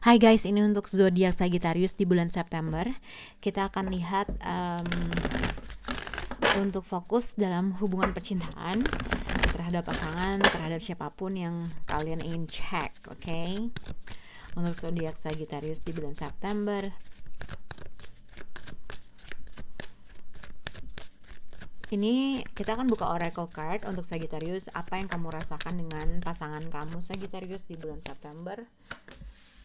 Hai guys, ini untuk zodiak Sagittarius di bulan September. Kita akan lihat untuk fokus dalam hubungan percintaan terhadap pasangan, terhadap siapapun yang kalian ingin cek, oke? Untuk zodiak Sagittarius di bulan September. Ini kita akan buka oracle card untuk Sagittarius. Apa yang kamu rasakan dengan pasangan kamu Sagittarius di bulan September?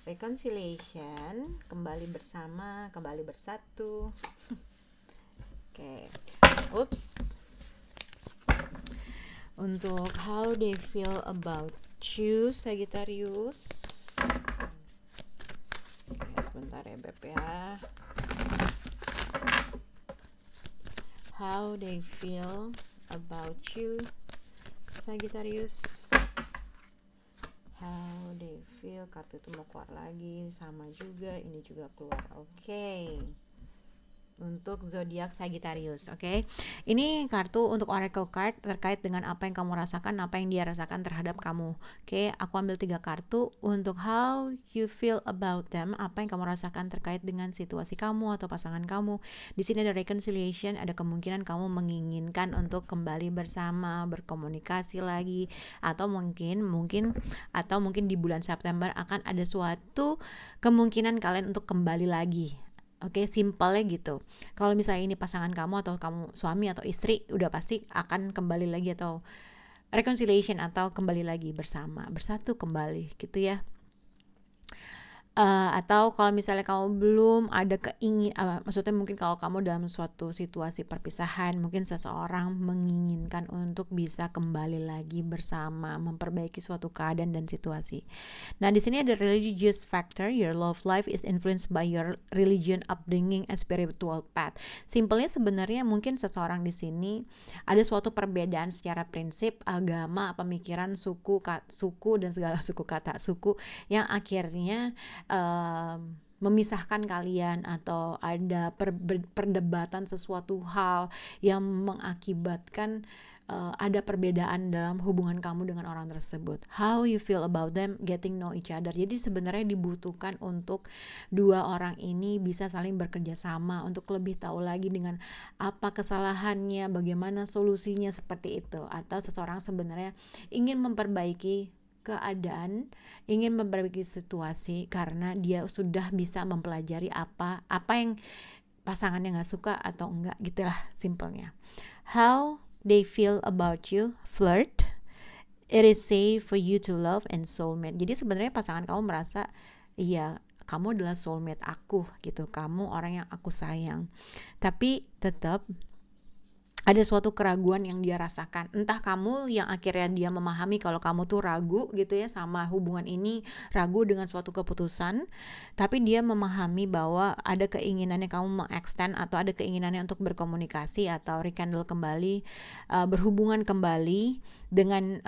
Reconciliation, kembali bersama, kembali bersatu. Oke. Oops. Untuk how they feel about you Sagittarius. Oke, sebentar ya Beb ya. How they feel about you Sagittarius. How they feel, kartu itu mau keluar lagi, sama juga ini juga keluar. Oke. Untuk zodiak Sagittarius, oke. Ini kartu untuk oracle card terkait dengan apa yang kamu rasakan, apa yang dia rasakan terhadap kamu. Oke, aku ambil 3 kartu untuk how you feel about them, apa yang kamu rasakan terkait dengan situasi kamu atau pasangan kamu. Di sini ada reconciliation, ada kemungkinan kamu menginginkan untuk kembali bersama, berkomunikasi lagi, atau mungkin di bulan September akan ada suatu kemungkinan kalian untuk kembali lagi. Oke, simpelnya gitu. Kalau misalnya ini pasangan kamu atau kamu suami atau istri, udah pasti akan kembali lagi atau reconciliation atau kembali lagi bersama, bersatu kembali gitu ya. Atau kalau misalnya kamu belum ada maksudnya mungkin kalau kamu dalam suatu situasi perpisahan, mungkin seseorang menginginkan untuk bisa kembali lagi bersama, memperbaiki suatu keadaan dan situasi. Nah, di sini ada religious factor. Your love life is influenced by your religion, upbringing, and spiritual path. Simpelnya sebenarnya mungkin seseorang di sini ada suatu perbedaan secara prinsip, agama, pemikiran, suku dan segala suku yang akhirnya memisahkan kalian, atau ada perdebatan sesuatu hal yang mengakibatkan ada perbedaan dalam hubungan kamu dengan orang tersebut. How you feel about them, getting know each other. Jadi sebenarnya dibutuhkan untuk dua orang ini bisa saling bekerja sama untuk lebih tahu lagi dengan apa kesalahannya, bagaimana solusinya, seperti itu. Atau seseorang sebenarnya ingin memperbaiki keadaan, ingin memperbaiki situasi karena dia sudah bisa mempelajari apa yang pasangannya nggak suka atau enggak, gitulah simpelnya. How they feel about you, flirt, it is safe for you to love, and soulmate. Jadi sebenarnya pasangan kamu merasa, iya, kamu adalah soulmate aku gitu, kamu orang yang aku sayang. Tapi tetap ada suatu keraguan yang dia rasakan. Entah kamu yang akhirnya dia memahami kalau kamu tuh ragu gitu ya sama hubungan ini, ragu dengan suatu keputusan, tapi dia memahami bahwa ada keinginannya kamu mengextend atau ada keinginannya untuk berkomunikasi atau rekindle kembali, berhubungan kembali dengan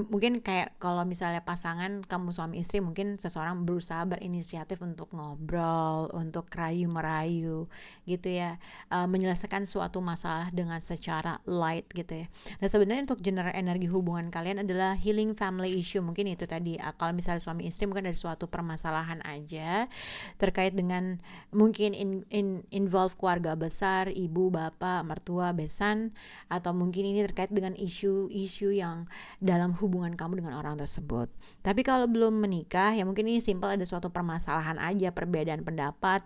mungkin kayak kalau misalnya pasangan kamu suami istri, mungkin seseorang berusaha berinisiatif untuk ngobrol, untuk rayu-merayu gitu ya, menyelesaikan suatu masalah dengan secara light gitu ya. Nah, sebenarnya untuk general energi hubungan kalian adalah healing family issue. Mungkin itu tadi, kalau misalnya suami istri mungkin ada suatu permasalahan aja terkait dengan mungkin involve keluarga besar, ibu, bapak, mertua, besan, atau mungkin ini terkait dengan isu yang dalam hubungan kamu dengan orang tersebut. Tapi kalau belum menikah ya mungkin ini simple, ada suatu permasalahan aja, perbedaan pendapat,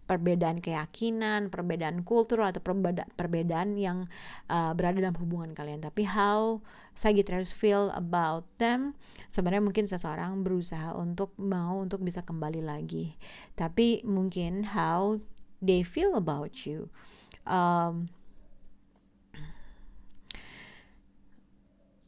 perbedaan keyakinan, perbedaan kultur, atau perbedaan yang berada dalam hubungan kalian. Tapi how Sagittarius feel about them, sebenarnya mungkin seseorang berusaha untuk bisa kembali lagi. Tapi mungkin how they feel about you,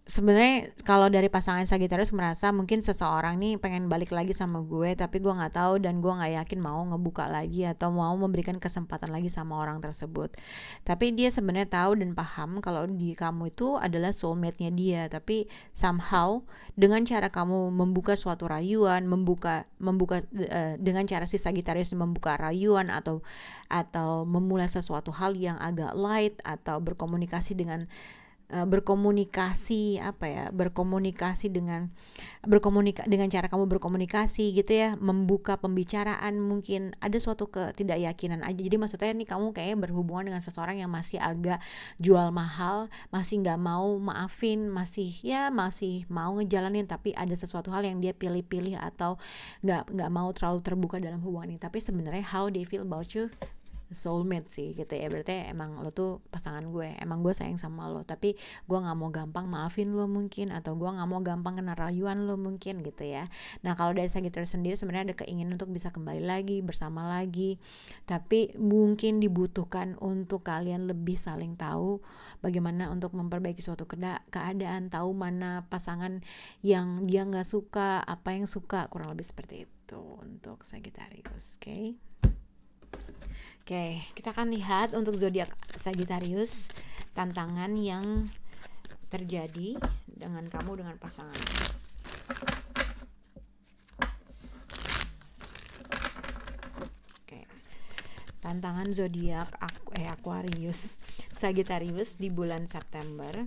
sebenarnya kalau dari pasangan Sagittarius merasa mungkin seseorang nih pengen balik lagi sama gue, tapi gue nggak tahu dan gue nggak yakin mau ngebuka lagi atau mau memberikan kesempatan lagi sama orang tersebut. Tapi dia sebenarnya tahu dan paham kalau di kamu itu adalah soulmate-nya dia. Tapi somehow dengan cara kamu membuka suatu rayuan, membuka dengan cara si Sagittarius membuka rayuan atau memulai sesuatu hal yang agak light atau berkomunikasi dengan berkomunikasi, apa ya, berkomunikasi dengan cara kamu berkomunikasi gitu ya, membuka pembicaraan, mungkin ada suatu ketidakyakinan aja. Jadi maksudnya nih kamu kayaknya berhubungan dengan seseorang yang masih agak jual mahal, masih nggak mau maafin, masih mau ngejalanin, tapi ada sesuatu hal yang dia pilih-pilih atau nggak mau terlalu terbuka dalam hubungan ini. Tapi sebenarnya how they feel about you, soulmate sih gitu ya, berarti emang lo tuh pasangan gue, emang gue sayang sama lo, tapi gue nggak mau gampang maafin lo mungkin, atau gue nggak mau gampang kena rayuan lo mungkin gitu ya. Nah kalau dari Sagittarius sendiri sebenarnya ada keinginan untuk bisa kembali lagi, bersama lagi, tapi mungkin dibutuhkan untuk kalian lebih saling tahu bagaimana untuk memperbaiki suatu keadaan, tahu mana pasangan yang dia nggak suka, apa yang suka, kurang lebih seperti itu untuk Sagittarius. Oke, kita akan lihat untuk zodiak Sagittarius, tantangan yang terjadi dengan kamu dengan pasangan. Oke. Tantangan zodiak Aquarius Sagittarius di bulan September.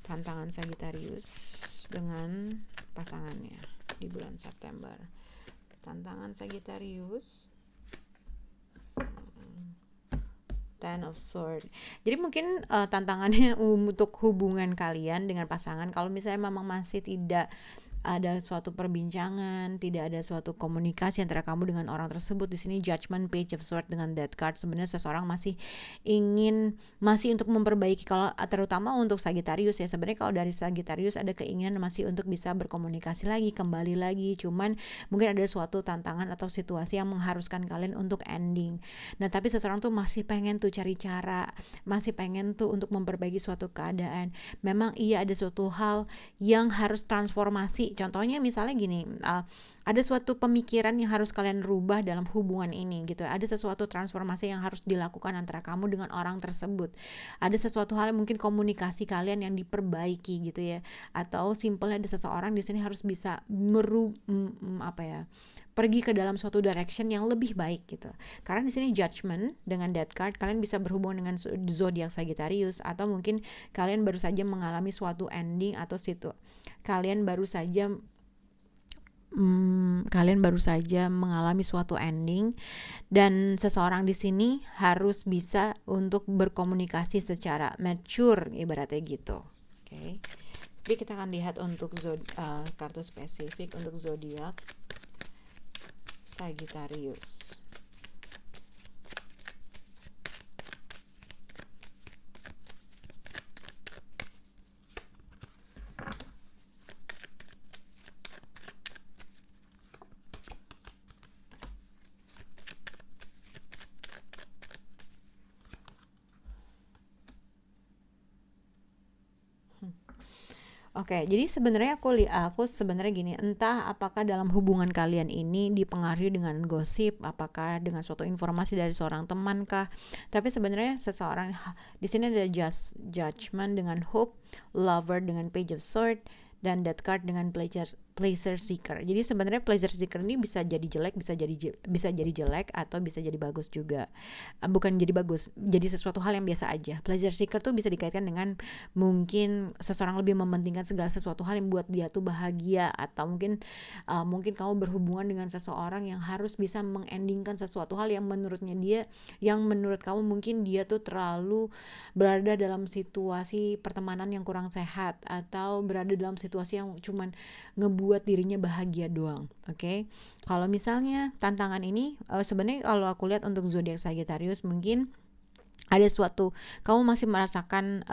Tantangan Sagittarius dengan pasangannya di bulan September. Tantangan Sagittarius, Ten of Swords. Jadi mungkin tantangannya untuk hubungan kalian dengan pasangan, kalau misalnya memang masih tidak ada suatu perbincangan, tidak ada suatu komunikasi antara kamu dengan orang tersebut. Di sini Judgment, Page of Swords dengan Death card, sebenarnya seseorang masih untuk memperbaiki. Kalau terutama untuk Sagittarius ya, sebenarnya kalau dari Sagittarius ada keinginan masih untuk bisa berkomunikasi lagi, kembali lagi, cuman mungkin ada suatu tantangan atau situasi yang mengharuskan kalian untuk ending. Nah tapi seseorang tuh masih pengen tuh cari cara, masih pengen tuh untuk memperbaiki suatu keadaan. Memang iya ada suatu hal yang harus transformasi. Contohnya misalnya gini, ada suatu pemikiran yang harus kalian rubah dalam hubungan ini gitu. Ada sesuatu transformasi yang harus dilakukan antara kamu dengan orang tersebut. Ada sesuatu hal mungkin komunikasi kalian yang diperbaiki gitu ya. Atau simpelnya ada seseorang di sini harus bisa pergi ke dalam suatu direction yang lebih baik gitu. Karena di sini Judgment dengan Death card, kalian bisa berhubungan dengan zodiak Sagittarius, atau mungkin kalian baru saja mengalami suatu ending atau kalian baru saja mengalami suatu ending, dan seseorang di sini harus bisa untuk berkomunikasi secara mature ibaratnya gitu. Oke. Jadi kita akan lihat untuk kartu spesifik untuk zodiak Sagittarius. Oke, jadi sebenarnya aku sebenarnya gini, entah apakah dalam hubungan kalian ini dipengaruhi dengan gosip, apakah dengan suatu informasi dari seorang teman kah? Tapi sebenarnya seseorang di sini ada Judgment dengan Hope, Lover dengan Page of Swords, dan Death card dengan pleasure seeker. Jadi sebenarnya pleasure seeker ini bisa jadi jelek, bisa jadi jelek, atau bisa jadi bagus juga. Bukan jadi bagus, jadi sesuatu hal yang biasa aja. Pleasure seeker tuh bisa dikaitkan dengan mungkin seseorang lebih mementingkan segala sesuatu hal yang buat dia tuh bahagia, atau mungkin kamu berhubungan dengan seseorang yang harus bisa mengendingkan sesuatu hal yang menurut kamu mungkin dia tuh terlalu berada dalam situasi pertemanan yang kurang sehat, atau berada dalam situasi yang cuman ngebuat dirinya bahagia doang. Oke. Kalau misalnya tantangan ini sebenarnya kalau aku lihat untuk zodiak Sagittarius, mungkin ada suatu kamu masih merasakan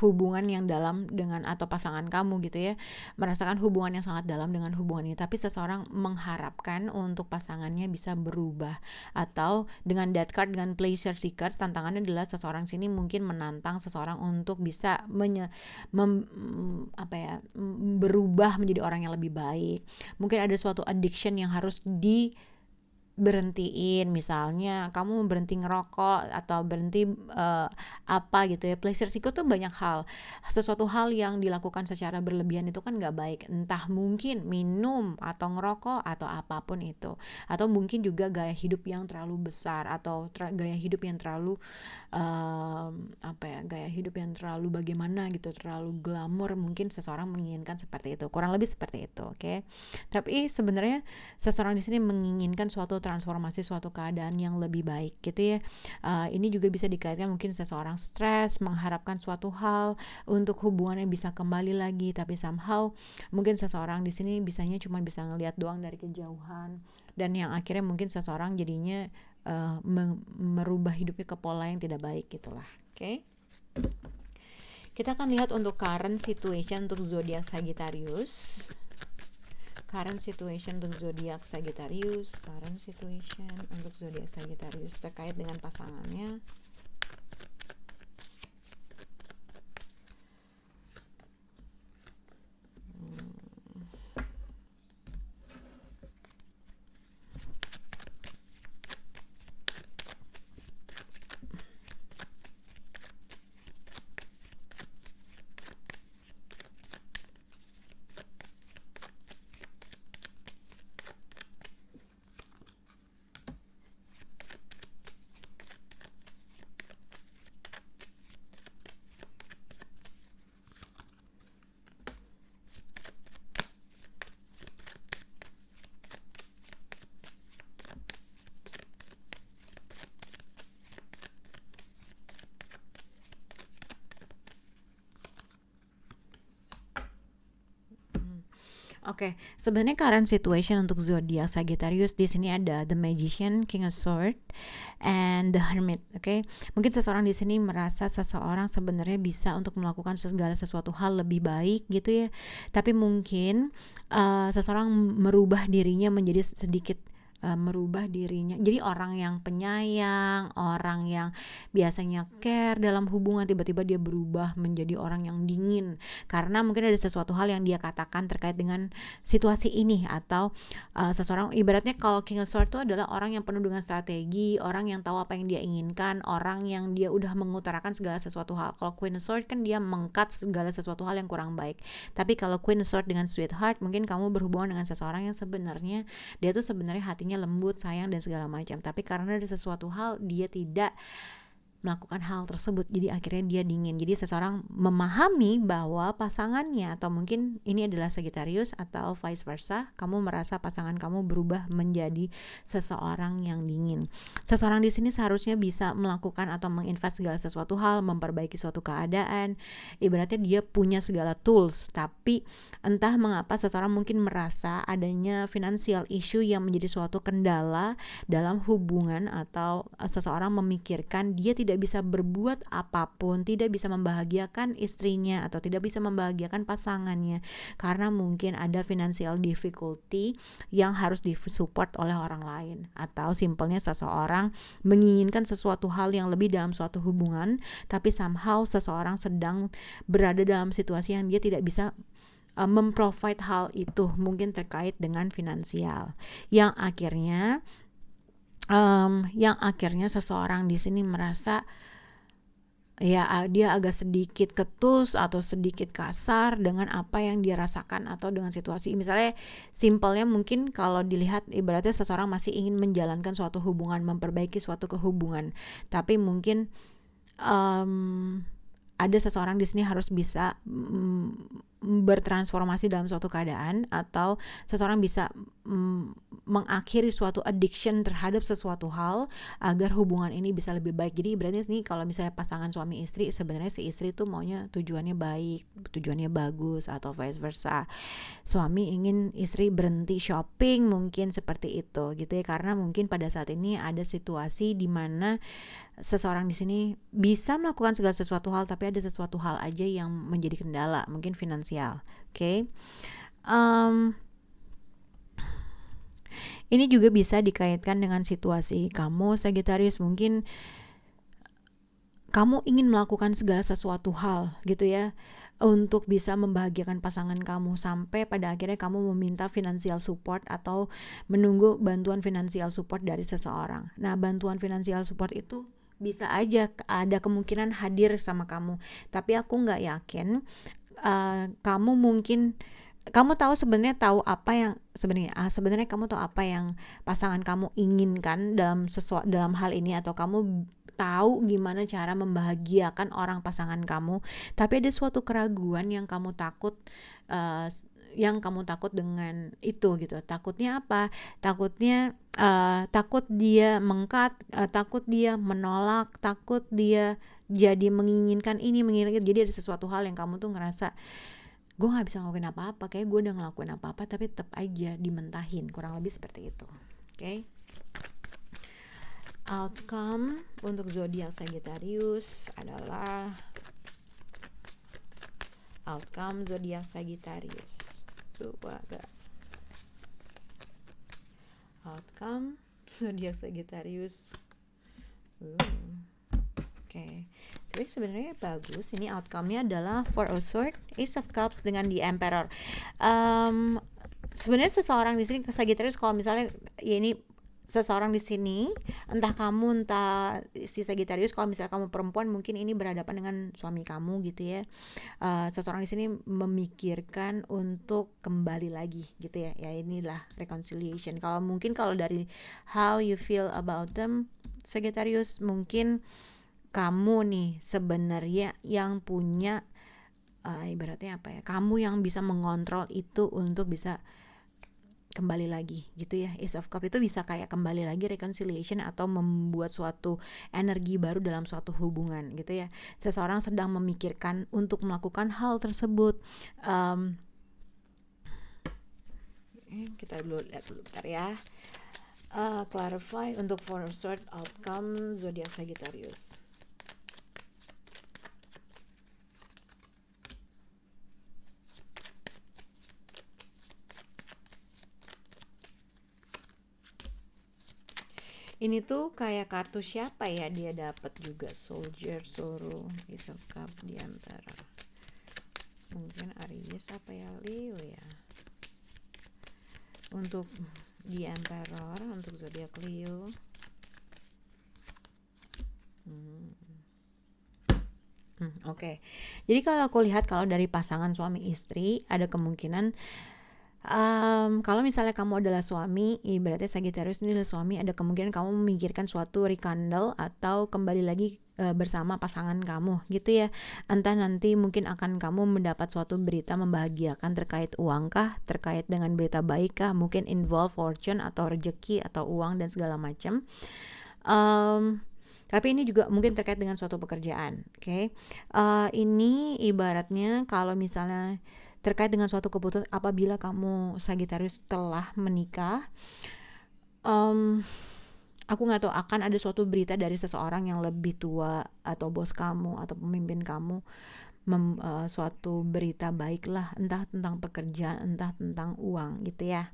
hubungan yang dalam dengan atau pasangan kamu gitu ya, merasakan hubungan yang sangat dalam dengan hubungan ini, tapi seseorang mengharapkan untuk pasangannya bisa berubah. Atau dengan Death card dengan pleasure seeker, tantangannya adalah seseorang sini mungkin menantang seseorang untuk bisa berubah menjadi orang yang lebih baik. Mungkin ada suatu addiction yang harus berhentiin, misalnya kamu berhenti ngerokok atau berhenti apa gitu ya. Pleasure seeker tuh banyak hal, sesuatu hal yang dilakukan secara berlebihan itu kan nggak baik, entah mungkin minum atau ngerokok atau apapun itu, atau mungkin juga gaya hidup yang terlalu besar atau gaya hidup yang terlalu apa ya, gaya hidup yang terlalu bagaimana gitu, terlalu glamor, mungkin seseorang menginginkan seperti itu, kurang lebih seperti itu, oke? Tapi sebenarnya seseorang di sini menginginkan suatu transformasi, suatu keadaan yang lebih baik gitu ya. Ini juga bisa dikaitkan mungkin seseorang stres, mengharapkan suatu hal untuk hubungannya bisa kembali lagi, tapi somehow mungkin seseorang di sini bisanya cuma bisa ngelihat doang dari kejauhan, dan yang akhirnya mungkin seseorang jadinya merubah hidupnya ke pola yang tidak baik gitulah. Oke? Kita akan lihat untuk current situation untuk zodiak Sagittarius. Current situation untuk zodiak Sagittarius, current situation untuk zodiak Sagittarius terkait dengan pasangannya. Oke, sebenarnya current situation untuk zodiak Sagittarius di sini ada The Magician, King of Swords, and The Hermit. Oke, mungkin seseorang di sini merasa seseorang sebenarnya bisa untuk melakukan segala sesuatu hal lebih baik gitu ya. Tapi mungkin seseorang merubah dirinya menjadi sedikit merubah dirinya jadi orang yang penyayang, orang yang biasanya care dalam hubungan, tiba-tiba dia berubah menjadi orang yang dingin karena mungkin ada sesuatu hal yang dia katakan terkait dengan situasi ini, atau seseorang ibaratnya kalau King of Swords itu adalah orang yang penuh dengan strategi, orang yang tahu apa yang dia inginkan, orang yang dia udah mengutarakan segala sesuatu hal. Kalau Queen of Swords kan dia mengkat segala sesuatu hal yang kurang baik. Tapi kalau Queen of Swords dengan Sweetheart, mungkin kamu berhubungan dengan seseorang yang sebenarnya dia tuh sebenarnya hatinya lembut, sayang dan segala macam, tapi karena ada sesuatu hal dia tidak melakukan hal tersebut, jadi akhirnya dia dingin. Jadi seseorang memahami bahwa pasangannya, atau mungkin ini adalah Sagittarius atau vice versa, kamu merasa pasangan kamu berubah menjadi seseorang yang dingin. Seseorang di sini seharusnya bisa melakukan atau menginvest segala sesuatu hal, memperbaiki suatu keadaan, ibaratnya dia punya segala tools, tapi entah mengapa seseorang mungkin merasa adanya financial issue yang menjadi suatu kendala dalam hubungan, atau seseorang memikirkan dia tidak bisa berbuat apapun, tidak bisa membahagiakan istrinya atau tidak bisa membahagiakan pasangannya karena mungkin ada financial difficulty yang harus disupport oleh orang lain, atau simpelnya seseorang menginginkan sesuatu hal yang lebih dalam suatu hubungan, tapi somehow seseorang sedang berada dalam situasi yang dia tidak bisa memprovide hal itu, mungkin terkait dengan finansial, yang akhirnya seseorang di sini merasa ya dia agak sedikit ketus atau sedikit kasar dengan apa yang dia rasakan atau dengan situasi. Misalnya simpelnya mungkin kalau dilihat ibaratnya seseorang masih ingin menjalankan suatu hubungan, memperbaiki suatu kehubungan, tapi mungkin ada seseorang di sini harus bisa bertransformasi dalam suatu keadaan, atau seseorang bisa mengakhiri suatu addiction terhadap sesuatu hal agar hubungan ini bisa lebih baik. Jadi berarti ini kalau misalnya pasangan suami istri, sebenarnya si istri tuh maunya tujuannya baik, tujuannya bagus, atau vice versa. Suami ingin istri berhenti shopping, mungkin seperti itu gitu ya, karena mungkin pada saat ini ada situasi di mana seseorang di sini bisa melakukan segala sesuatu hal, tapi ada sesuatu hal aja yang menjadi kendala, mungkin finansial. Oke. Ini juga bisa dikaitkan dengan situasi kamu Sagittarius, mungkin kamu ingin melakukan segala sesuatu hal gitu ya, untuk bisa membahagiakan pasangan kamu sampai pada akhirnya kamu meminta financial support atau menunggu bantuan financial support dari seseorang. Nah, bantuan financial support itu bisa aja ada kemungkinan hadir sama kamu, tapi aku nggak yakin. Kamu mungkin kamu tahu sebenarnya tahu apa yang sebenarnya kamu tahu apa yang pasangan kamu inginkan dalam hal ini, atau kamu tahu gimana cara membahagiakan orang pasangan kamu, tapi ada suatu keraguan uh, yang kamu takut dengan itu gitu. Takutnya apa? Takut dia mengkat, takut dia menolak, takut dia jadi menginginkan ini, menginginkan. Jadi ada sesuatu hal yang kamu tuh ngerasa gue nggak bisa ngelakuin apa-apa, kayak gue udah ngelakuin apa-apa tapi tetap aja dimentahin, kurang lebih seperti itu. Oke. Outcome untuk zodiak Sagittarius adalah outcome zodiak Sagittarius. Coba gak? Outcome zodiak Sagittarius. Oke. Tapi sebenarnya bagus. Ini outcome-nya adalah Four of Swords, Ace of Cups dengan The Emperor. Sebenarnya seseorang di sini Sagittarius, kalau misalnya ya ini seseorang di sini, entah kamu entah si Sagittarius, kalau misalnya kamu perempuan mungkin ini berhadapan dengan suami kamu gitu ya. Seseorang di sini memikirkan untuk kembali lagi gitu ya. Ya inilah reconciliation. Kalau dari how you feel about them Sagittarius, mungkin kamu nih sebenarnya yang punya ibaratnya apa ya, kamu yang bisa mengontrol itu untuk bisa kembali lagi gitu ya. Ace of Cups itu bisa kayak kembali lagi, reconciliation, atau membuat suatu energi baru dalam suatu hubungan gitu ya. Seseorang sedang memikirkan untuk melakukan hal tersebut. Kita dulu lihat dulu bentar ya. Clarify untuk Four of Swords outcome zodiak Sagittarius. Ini tuh kayak kartu siapa ya dia dapat juga, Soldier, Sorrow, Ace of Cups, di antara mungkin Aries apa ya, Leo ya. Untuk di Emperor untuk zodiak Leo. Oke. Jadi kalau aku lihat kalau dari pasangan suami istri ada kemungkinan kalau misalnya kamu adalah suami, ibaratnya Sagittarius ini adalah suami, ada kemungkinan kamu memikirkan suatu rekindle atau kembali lagi bersama pasangan kamu gitu ya. Entah nanti mungkin akan kamu mendapat suatu berita membahagiakan terkait uang kah, terkait dengan berita baik kah, mungkin involve fortune atau rezeki atau uang dan segala macam. Tapi ini juga mungkin terkait dengan suatu pekerjaan, oke? Ini ibaratnya kalau misalnya terkait dengan suatu keputusan, apabila kamu Sagittarius telah menikah, aku nggak tahu akan ada suatu berita dari seseorang yang lebih tua atau bos kamu atau pemimpin kamu, suatu berita baik lah, entah tentang pekerjaan, entah tentang uang gitu ya.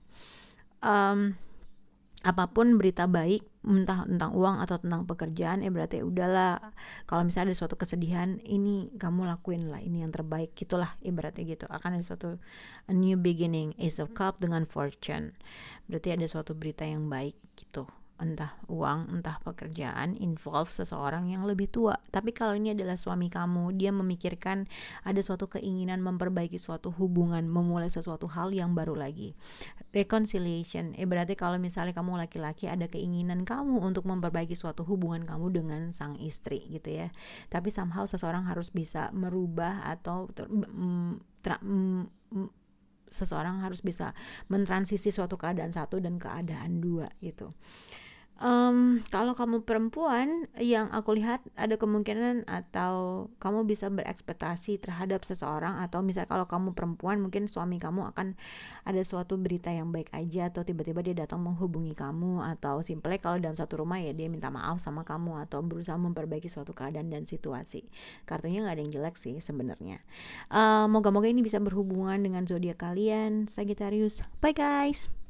Apapun berita baik, entah tentang uang atau tentang pekerjaan, berarti udahlah, kalau misalnya ada suatu kesedihan, ini kamu lakuin lah, ini yang terbaik gitulah, ibaratnya gitu. Akan ada suatu a new beginning, Ace of Cups dengan Fortune, berarti ada suatu berita yang baik gitu. Entah uang, entah pekerjaan, involve seseorang yang lebih tua. Tapi kalau ini adalah suami kamu, dia memikirkan ada suatu keinginan memperbaiki suatu hubungan, memulai sesuatu hal yang baru lagi. Reconciliation, berarti kalau misalnya kamu laki-laki ada keinginan kamu untuk memperbaiki suatu hubungan kamu dengan sang istri gitu ya. Tapi somehow seseorang harus bisa merubah atau seseorang harus bisa mentransisi suatu keadaan satu dan keadaan dua gitu. Kalau kamu perempuan, yang aku lihat ada kemungkinan atau kamu bisa berekspektasi terhadap seseorang, atau misal kalau kamu perempuan mungkin suami kamu akan ada suatu berita yang baik aja, atau tiba-tiba dia datang menghubungi kamu, atau simple kalau dalam satu rumah ya dia minta maaf sama kamu atau berusaha memperbaiki suatu keadaan dan situasi. Kartunya nggak ada yang jelek sih sebenarnya. Moga-moga ini bisa berhubungan dengan zodiak kalian Sagittarius. Bye guys.